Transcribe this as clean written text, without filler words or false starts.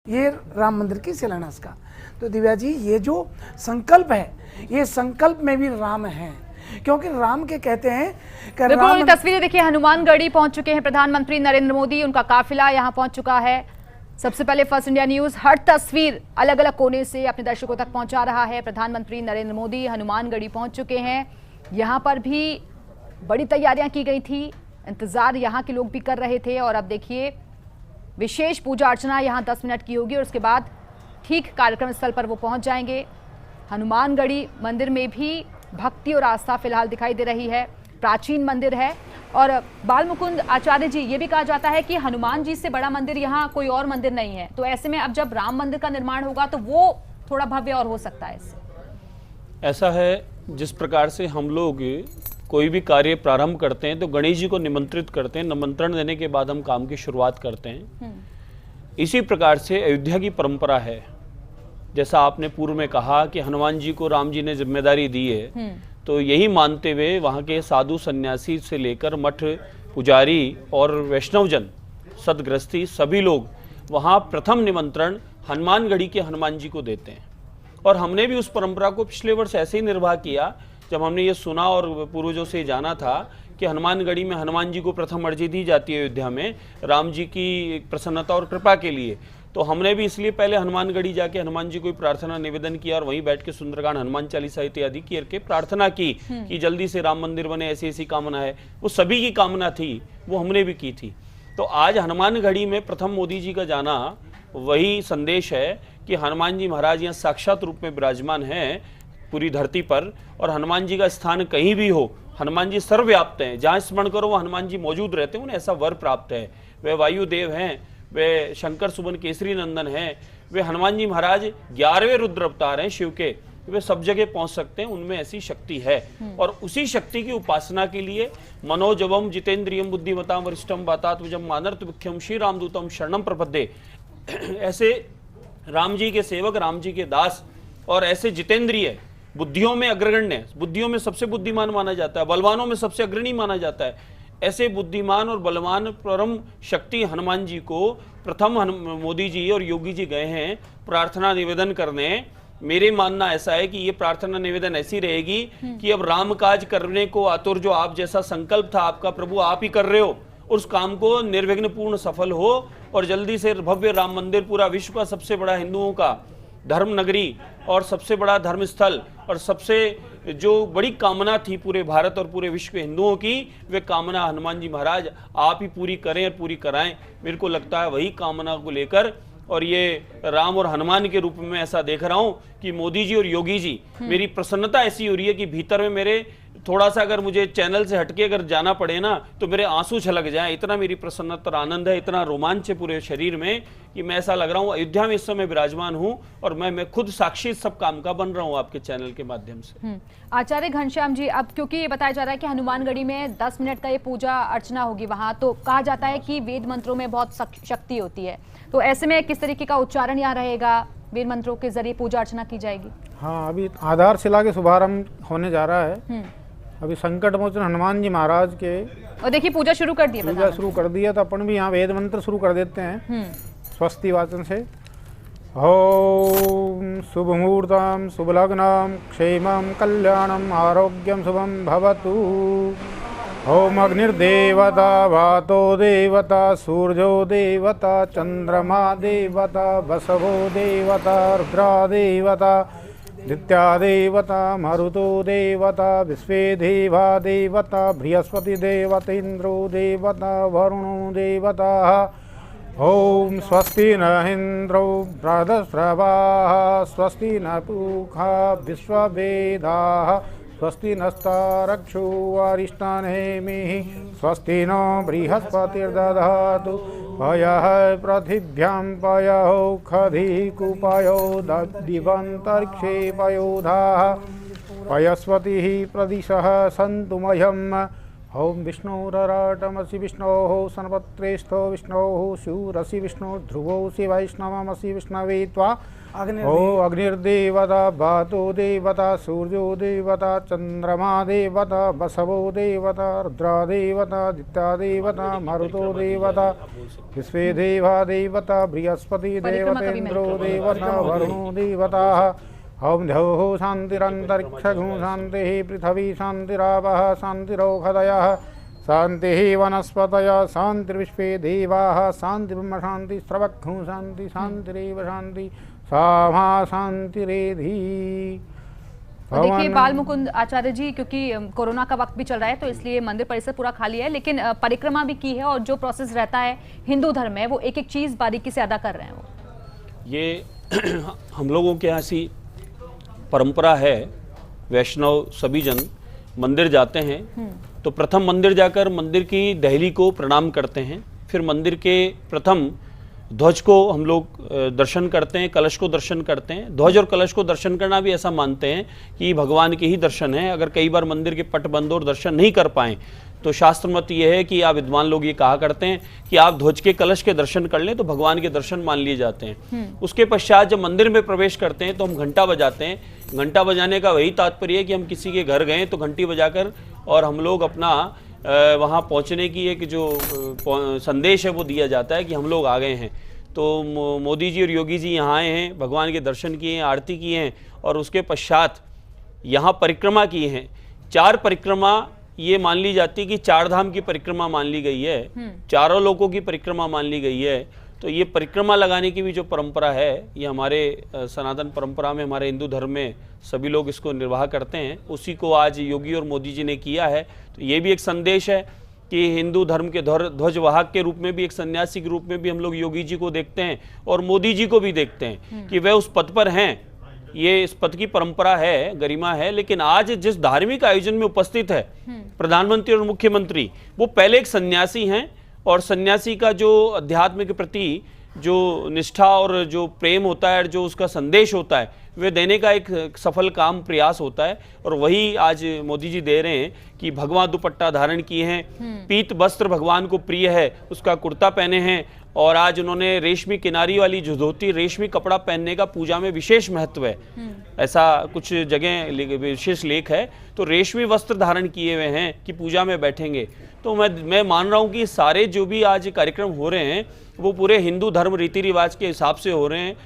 ये राम मंदिर की शिलान्यास का। तो दिव्या जी, ये जो संकल्प है, ये संकल्प में भी राम है, क्योंकि राम के कहते हैं कि बिल्कुल तस्वीरें देखिए, हनुमानगढ़ी पहुंच चुके हैं प्रधानमंत्री नरेंद्र मोदी, उनका काफिला यहां पहुंच चुका है। सबसे पहले फर्स्ट इंडिया न्यूज हर तस्वीर अलग अलग कोने से अपने दर्शकों तक पहुंचा रहा है। प्रधानमंत्री नरेंद्र मोदी हनुमानगढ़ी पहुंच चुके हैं। यहां पर भी बड़ी तैयारियां की गई थी, इंतजार यहां के लोग भी कर रहे थे। और अब देखिए, विशेष पूजा अर्चना यहां 10 मिनट की होगी और उसके बाद ठीक कार्यक्रम स्थल पर वो पहुंच जाएंगे। हनुमानगढ़ी मंदिर में भी भक्ति और आस्था फिलहाल दिखाई दे रही है। प्राचीन मंदिर है और बाल मुकुंद आचार्य जी, ये भी कहा जाता है कि हनुमान जी से बड़ा मंदिर यहाँ कोई और मंदिर नहीं है। तो ऐसे में अब जब राम मंदिर का निर्माण होगा तो वो थोड़ा भव्य और हो सकता है। इससे ऐसा है, जिस प्रकार से हम लोग कोई भी कार्य प्रारंभ करते हैं तो गणेश जी को निमंत्रित करते हैं, निमंत्रण देने के बाद हम काम की शुरुआत करते हैं। इसी प्रकार से अयोध्या की परंपरा है। जैसा आपने पूर्व में कहा कि हनुमान जी को राम जी ने जिम्मेदारी दी है, तो यही मानते हुए वहाँ के साधु सन्यासी से लेकर मठ पुजारी और वैष्णवजन सदगृहस्थी सभी लोग वहाँ प्रथम निमंत्रण हनुमानगढ़ी के हनुमान जी को देते हैं। और हमने भी उस परंपरा को पिछले वर्ष ऐसे ही निर्वाह किया, जब हमने ये सुना और पूर्वजों से जाना था कि हनुमानगढ़ी में हनुमान जी को प्रथम अर्जी दी जाती है अयोध्या में राम जी की प्रसन्नता और कृपा के लिए। तो हमने भी इसलिए पहले हनुमानगढ़ी जाके हनुमान जी को प्रार्थना निवेदन किया और वहीं बैठ के सुंदरकांड, हनुमान चालीसा इत्यादि करके प्रार्थना की कि जल्दी से राम मंदिर बने, ऐसी ऐसी कामना है। वो सभी की कामना थी, वो हमने भी की थी। तो आज हनुमानगढ़ी में प्रथम मोदी जी का जाना वही संदेश है कि हनुमान जी महाराज यहाँ साक्षात रूप में विराजमान हैं पूरी धरती पर। और हनुमान जी का स्थान कहीं भी हो, हनुमान जी सर्वव्याप्त हैं, जहाँ स्मरण करो वो हनुमान जी मौजूद रहते हैं। उन्हें ऐसा वर प्राप्त है। वे वायुदेव हैं, वे शंकर सुमन केसरी नंदन हैं, वे हनुमान जी महाराज 11वें रुद्र अवतार हैं शिव के, वे सब जगह पहुंच सकते हैं, उनमें ऐसी शक्ति है। और उसी शक्ति की उपासना के लिए मनोजवम जितेंद्रियम बुद्धिमताम वरिष्ठम वातात्मजम मानर्तविख्यम श्री रामदूतम शरणम प्रपद्ये। ऐसे राम जी के सेवक, राम जी के दास और ऐसे जितेंद्रिय, बुद्धियों में अग्रगण्य, बुद्धियों में सबसे बुद्धिमान माना जाता है, बलवानों में सबसे अग्रणी माना जाता है, ऐसे बुद्धिमान और बलवान परम शक्ति हनुमान जी को प्रथम मोदी जी और योगी जी गए हैं प्रार्थना निवेदन करने। मेरे मानना ऐसा है कि ये प्रार्थना निवेदन ऐसी रहेगी कि अब राम काज करने को आतुर, जो आप जैसा संकल्प था आपका प्रभु, आप ही कर रहे हो, उस काम को निर्विघ्न पूर्ण सफल हो और जल्दी से भव्य राम मंदिर, पूरा विश्व का सबसे बड़ा हिंदुओं का धर्म नगरी और सबसे बड़ा धर्म स्थल और सबसे जो बड़ी कामना थी पूरे भारत और पूरे विश्व के हिंदुओं की, वे कामना हनुमान जी महाराज आप ही पूरी करें और पूरी कराएं। मेरे को लगता है वही कामना को लेकर, और ये राम और हनुमान के रूप में ऐसा देख रहा हूं कि मोदी जी और योगी जी, मेरी प्रसन्नता ऐसी हो रही है कि भीतर में मेरे थोड़ा सा, अगर मुझे चैनल से हटके अगर जाना पड़े ना तो मेरे आंसू छलक जाए, इतना मेरी प्रसन्नता और आनंद है, इतना रोमांच है पूरे शरीर में कि मैं ऐसा लग रहा हूँ अयोध्या में इस समय विराजमान हूँ और मैं खुद साक्षी सब काम का बन रहा हूँ आपके चैनल के माध्यम से। आचार्य घनश्याम जी, अब क्योंकि ये बताया जा रहा है कि हनुमानगढ़ी में 10 मिनट का ये पूजा अर्चना होगी, वहां तो कहा जाता है कि वेद मंत्रों में बहुत शक्ति होती है, तो ऐसे में किस तरीके का उच्चारण यहाँ रहेगा, वेद मंत्रों के जरिए पूजा अर्चना की जाएगी? हाँ, अभी आधारशिला के शुभारंभ होने जा रहा है। अभी संकट मोचन हनुमान जी महाराज के, और देखिए पूजा शुरू कर दी, पूजा शुरू कर दिया, तो अपन भी यहाँ वेद मंत्र शुरू कर देते हैं स्वस्ति वाचन से। ओम शुभ मुहूर्तम शुभ लग्नम क्षेमम कल्याणम आरोग्यम शुभम भवतु। ओम अग्निर्देवता वातो देवता सूर्यो देवता चंद्रमा देवता वसवो देवता रुद्रा देवता नित्या देवता मरुतो देवता विश्वे देवा देवता बृहस्पति देवता इंद्रो देवता वरुणो देवता। ओम स्वस्ति न इंद्रो बृहस्पतिः स्वस्ति न पूषा विश्ववेदाः स्वस्ति नस्तारक्षो अरिष्टानेमिः स्वस्ति नो बृहस्पतिर्दधातु। पयः पृथिव्यां पयो खधि कुपयो दिवन्तरिक्षे पयोधाः पयस्पतिः प्रदिशः सन्तु मह्यं ओम विष्णुरराटमसि विष्णोः सनपत्रेस्थो विष्णोः शूरसि विष्णु ध्रुवोऽसि वैष्णवमसि विष्णवे त्वा ओ अग्निर्देवता वातो देवता सूर्यो देवता चंद्रमा देवता बसवो देवता रुद्रा देवता दित्या देवता मरुतो देवता विश्वे देवा देवता बृहस्पति देवतेन्द्रो देवता वरुणो देवता ओम द्यौः शान्तिरन्तरिक्षगुं शान्तिः पृथिवी शान्तिरापः शान्तिरौषधयः शान्तिः वनस्पतयः शान्तिर्विश्वे देवाः शान्तिर्ब्रह्म शान्ति स्रवक्षुं शान्ति शान्तिरेव शान्ति सामा शांतिरेधि। और देखिए बाल मुकुंद आचार्य जी, क्योंकि कोरोना का वक्त भी चल रहा है तो इसलिए मंदिर परिसर पूरा खाली है, लेकिन परिक्रमा भी की है और जो प्रोसेस रहता है हिंदू धर्म में वो एक एक चीज बारीकी से अदा कर रहे हैं। वो ये हम लोगों के यहाँ सी परंपरा है, वैष्णव सभी जन मंदिर जाते हैं तो प्रथम मंदिर जाकर मंदिर की दहली को प्रणाम करते हैं, फिर मंदिर के प्रथम ध्वज को हम लोग दर्शन करते हैं, कलश को दर्शन करते हैं। ध्वज और कलश को दर्शन करना भी ऐसा मानते हैं कि भगवान के ही दर्शन है। अगर कई बार मंदिर के पट बंद और दर्शन नहीं कर पाएँ तो शास्त्र मत ये है कि आप विद्वान लोग ये कहा करते हैं कि आप ध्वज के कलश के दर्शन कर लें तो भगवान के दर्शन मान लिए जाते हैं। उसके पश्चात जब मंदिर में प्रवेश करते हैं तो हम घंटा बजाते हैं। घंटा बजाने का वही तात्पर्य है कि हम किसी के घर गए तो घंटी बजाकर और हम लोग अपना वहाँ पहुँचने की एक जो संदेश है वो दिया जाता है कि हम लोग आ गए हैं। तो मोदी जी और योगी जी यहाँ आए हैं, भगवान के दर्शन किए हैं, आरती किए हैं और उसके पश्चात यहाँ परिक्रमा की हैं। 4 परिक्रमा ये मान ली जाती है कि 4 धाम की परिक्रमा मान ली गई है, चारों लोकों की परिक्रमा मान ली गई है। तो ये परिक्रमा लगाने की भी जो परंपरा है ये हमारे सनातन परंपरा में, हमारे हिंदू धर्म में सभी लोग इसको निर्वाह करते हैं। उसी को आज योगी और मोदी जी ने किया है। तो ये भी एक संदेश है कि हिंदू धर्म के ध्वजवाहक के रूप में भी, एक सन्यासी के रूप में भी हम लोग योगी जी को देखते हैं और मोदी जी को भी देखते हैं कि वह उस पद पर हैं। ये इस पद की परंपरा है, गरिमा है। लेकिन आज जिस धार्मिक आयोजन में उपस्थित है प्रधानमंत्री और मुख्यमंत्री, वो पहले एक सन्यासी हैं और सन्यासी का जो अध्यात्म के प्रति जो निष्ठा और जो प्रेम होता है और जो उसका संदेश होता है वे देने का एक सफल काम प्रयास होता है। और वही आज मोदी जी दे रहे हैं कि भगवा दुपट्टा धारण किए हैं, पीत वस्त्र भगवान को प्रिय है उसका कुर्ता पहने हैं और आज उन्होंने रेशमी किनारी वाली जो धोती, रेशमी कपड़ा पहनने का पूजा में विशेष महत्व है। ऐसा कुछ जगह विशेष लेख है। तो रेशमी वस्त्र धारण किए हुए हैं कि पूजा में बैठेंगे। तो मैं मान रहा हूँ कि सारे जो भी आज कार्यक्रम हो रहे हैं वो पूरे हिंदू धर्म रीति रिवाज के हिसाब से हो रहे हैं।